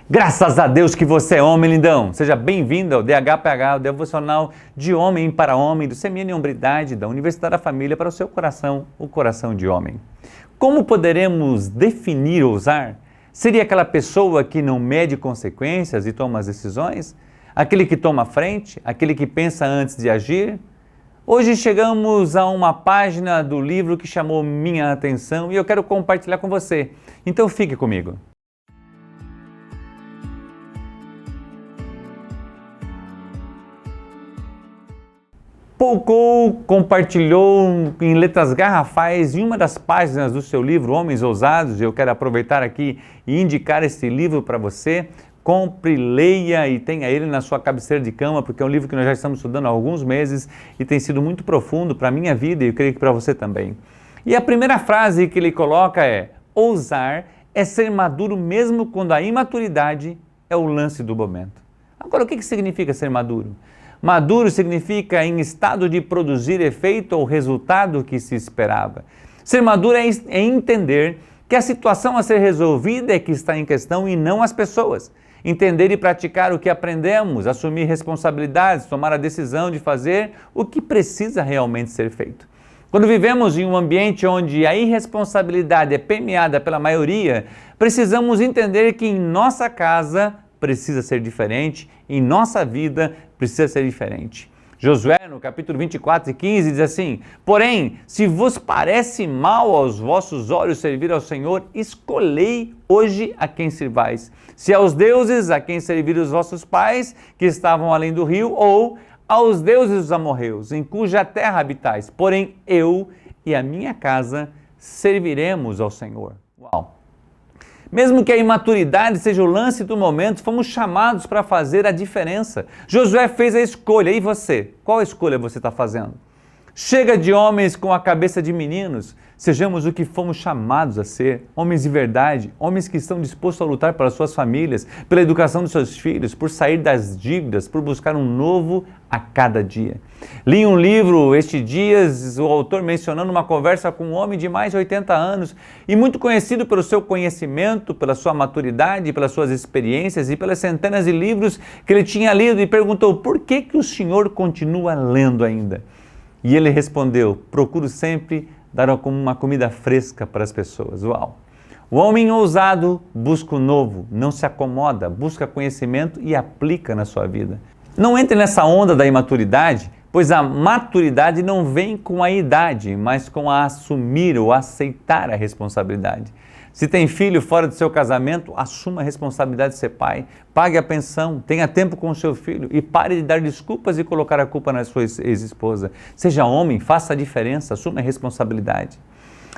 Graças a Deus que você é homem, lindão! Seja bem-vindo ao DHPH, o Devocional de Homem para Homem, do CMN Hombridade, da Universidade da Família, para o seu coração, o coração de homem. Como poderemos definir ousar? Seria aquela pessoa que não mede consequências e toma as decisões? Aquele que toma a frente? Aquele que pensa antes de agir? Hoje chegamos a uma página do livro que chamou minha atenção e eu quero compartilhar com você. Então fique comigo. Paul Cole compartilhou em letras garrafais em uma das páginas do seu livro Homens Ousados. Eu quero aproveitar aqui e indicar esse livro para você. Compre, leia e tenha ele na sua cabeceira de cama, porque é um livro que nós já estamos estudando há alguns meses e tem sido muito profundo para a minha vida e eu creio que para você também. E a primeira frase que ele coloca é: ousar é ser maduro mesmo quando a imaturidade é o lance do momento. Agora, o que significa ser maduro? Maduro significa em estado de produzir efeito ou resultado que se esperava. Ser maduro é entender que a situação a ser resolvida é que está em questão e não as pessoas. Entender e praticar o que aprendemos, assumir responsabilidades, tomar a decisão de fazer o que precisa realmente ser feito. Quando vivemos em um ambiente onde a irresponsabilidade é permeada pela maioria, precisamos entender que em nossa casa precisa ser diferente, em nossa vida precisa ser diferente. Josué, no capítulo 24 e 15, diz assim: porém, se vos parece mal aos vossos olhos servir ao Senhor, escolhei hoje a quem servais. Se aos deuses a quem serviram os vossos pais, que estavam além do rio, ou aos deuses dos amorreus, em cuja terra habitais. Porém, eu e a minha casa serviremos ao Senhor. Uau! Mesmo que a imaturidade seja o lance do momento, fomos chamados para fazer a diferença. Josué fez a escolha, e você? Qual escolha você está fazendo? Chega de homens com a cabeça de meninos, sejamos o que fomos chamados a ser, homens de verdade, homens que estão dispostos a lutar pelas suas famílias, pela educação dos seus filhos, por sair das dívidas, por buscar um novo a cada dia. Li um livro estes dias, o autor mencionando uma conversa com um homem de mais de 80 anos e muito conhecido pelo seu conhecimento, pela sua maturidade, pelas suas experiências e pelas centenas de livros que ele tinha lido, e perguntou: por que o senhor continua lendo ainda? E ele respondeu: procuro sempre dar uma comida fresca para as pessoas. Uau! O homem ousado busca o novo, não se acomoda, busca conhecimento e aplica na sua vida. Não entre nessa onda da imaturidade, pois a maturidade não vem com a idade, mas com a assumir ou aceitar a responsabilidade. Se tem filho fora do seu casamento, assuma a responsabilidade de ser pai, pague a pensão, tenha tempo com o seu filho e pare de dar desculpas e colocar a culpa na sua ex-esposa. Seja homem, faça a diferença, assuma a responsabilidade.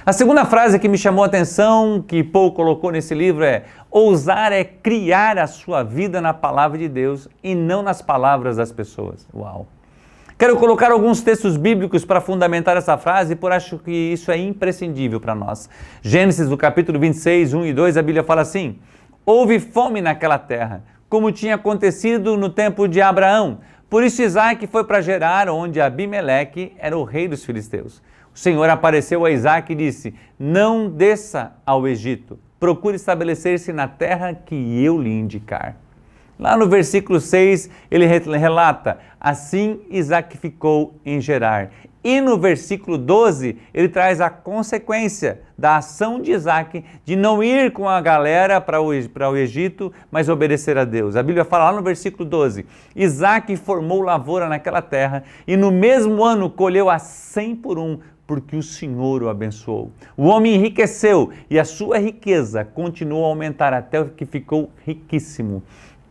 A segunda frase que me chamou a atenção, que Paul colocou nesse livro é: ousar é criar a sua vida na palavra de Deus e não nas palavras das pessoas. Uau! Quero colocar alguns textos bíblicos para fundamentar essa frase, por acho que isso é imprescindível para nós. Gênesis, no capítulo 26, 1 e 2, a Bíblia fala assim: houve fome naquela terra, como tinha acontecido no tempo de Abraão. Por isso Isaac foi para Gerar, onde Abimeleque era o rei dos filisteus. O Senhor apareceu a Isaac e disse: não desça ao Egito, procure estabelecer-se na terra que eu lhe indicar. Lá no versículo 6, ele relata: assim Isaac ficou em Gerar. E no versículo 12, ele traz a consequência da ação de Isaac de não ir com a galera para o Egito, mas obedecer a Deus. A Bíblia fala lá no versículo 12: Isaac formou lavoura naquela terra e no mesmo ano colheu a 100 por um, porque o Senhor o abençoou. O homem enriqueceu e a sua riqueza continuou a aumentar até que ficou riquíssimo.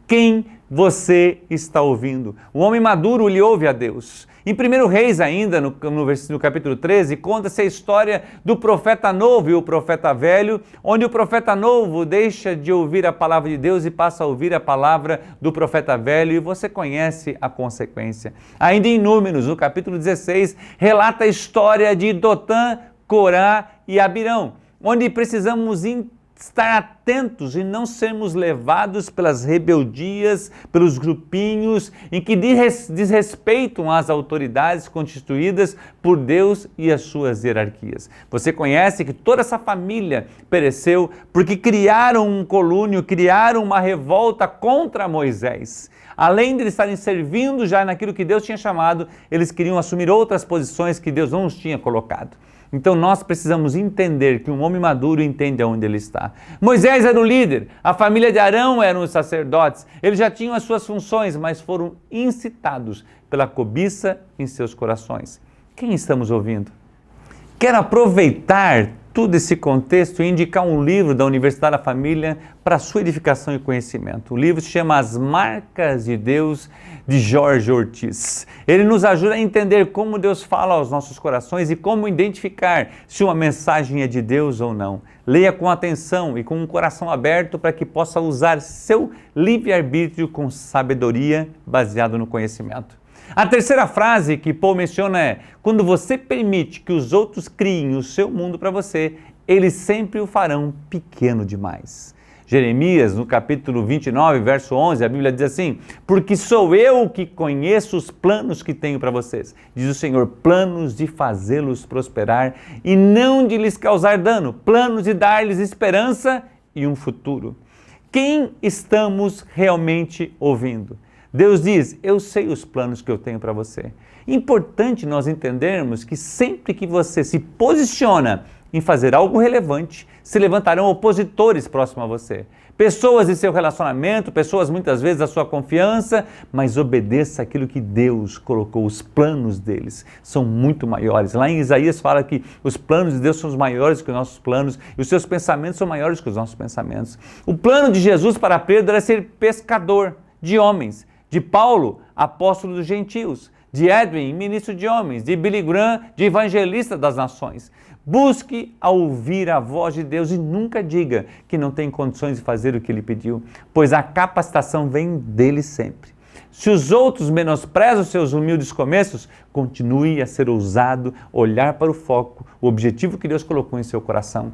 Quem você está ouvindo? O homem maduro lhe ouve a Deus. Em 1 Reis ainda, no capítulo 13, conta-se a história do profeta novo e o profeta velho, onde o profeta novo deixa de ouvir a palavra de Deus e passa a ouvir a palavra do profeta velho, e você conhece a consequência. Ainda em Números, no capítulo 16, relata a história de Dotã, Corá e Abirão, onde precisamos estar atentos e não sermos levados pelas rebeldias, pelos grupinhos em que desrespeitam as autoridades constituídas por Deus e as suas hierarquias. Você conhece que toda essa família pereceu porque criaram um colúnio, criaram uma revolta contra Moisés. Além de eles estarem servindo já naquilo que Deus tinha chamado, eles queriam assumir outras posições que Deus não os tinha colocado. Então nós precisamos entender que um homem maduro entende aonde ele está. Moisés era o líder, a família de Arão eram os sacerdotes, eles já tinham as suas funções, mas foram incitados pela cobiça em seus corações. Quem estamos ouvindo? Quero aproveitar todo esse contexto e indicar um livro da Universidade da Família para sua edificação e conhecimento. O livro se chama As Marcas de Deus, de Jorge Ortiz. Ele nos ajuda a entender como Deus fala aos nossos corações e como identificar se uma mensagem é de Deus ou não. Leia com atenção e com um coração aberto para que possa usar seu livre-arbítrio com sabedoria baseado no conhecimento. A terceira frase que Paul menciona é: quando você permite que os outros criem o seu mundo para você, eles sempre o farão pequeno demais. Jeremias, no capítulo 29, verso 11, a Bíblia diz assim: porque sou eu que conheço os planos que tenho para vocês, diz o Senhor, planos de fazê-los prosperar e não de lhes causar dano, planos de dar-lhes esperança e um futuro. Quem estamos realmente ouvindo? Deus diz: eu sei os planos que eu tenho para você. Importante nós entendermos que sempre que você se posiciona em fazer algo relevante, se levantarão opositores próximos a você. Pessoas de seu relacionamento, pessoas muitas vezes da sua confiança, mas obedeça aquilo que Deus colocou, os planos deles são muito maiores. Lá em Isaías fala que os planos de Deus são os maiores que os nossos planos e os seus pensamentos são maiores que os nossos pensamentos. O plano de Jesus para Pedro era ser pescador de homens, de Paulo, apóstolo dos gentios, de Edwin, ministro de homens, de Billy Graham, de evangelista das nações. Busque a ouvir a voz de Deus e nunca diga que não tem condições de fazer o que Ele pediu, pois a capacitação vem dele sempre. Se os outros menosprezam seus humildes começos, continue a ser ousado, olhar para o foco, o objetivo que Deus colocou em seu coração.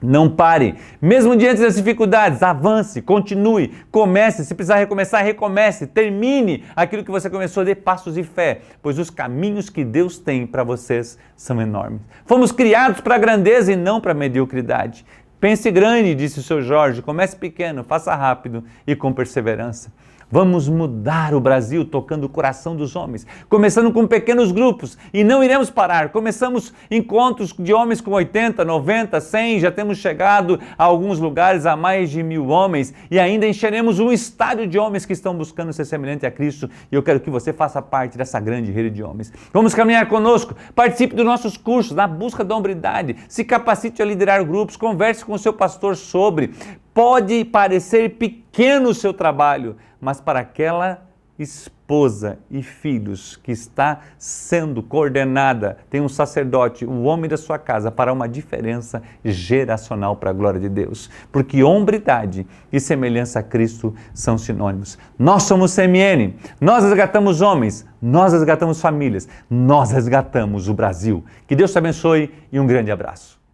Não pare, mesmo diante das dificuldades, avance, continue, comece, se precisar recomeçar, recomece, termine aquilo que você começou, dê passos de fé, pois os caminhos que Deus tem para vocês são enormes. Fomos criados para a grandeza e não para a mediocridade. Pense grande, disse o seu Jorge, comece pequeno, faça rápido e com perseverança. Vamos mudar o Brasil tocando o coração dos homens, começando com pequenos grupos e não iremos parar. Começamos encontros de homens com 80, 90, 100, já temos chegado a alguns lugares a mais de 1000 homens e ainda encheremos um estádio de homens que estão buscando ser semelhante a Cristo e eu quero que você faça parte dessa grande rede de homens. Vamos caminhar conosco, participe dos nossos cursos na busca da hombridade, se capacite a liderar grupos, converse com o seu pastor sobre. Pode parecer pequeno o seu trabalho, mas para aquela esposa e filhos que está sendo coordenada, tem um sacerdote, o homem da sua casa, fará uma diferença geracional para a glória de Deus. Porque hombridade e semelhança a Cristo são sinônimos. Nós somos CMN, nós resgatamos homens, nós resgatamos famílias, nós resgatamos o Brasil. Que Deus te abençoe e um grande abraço.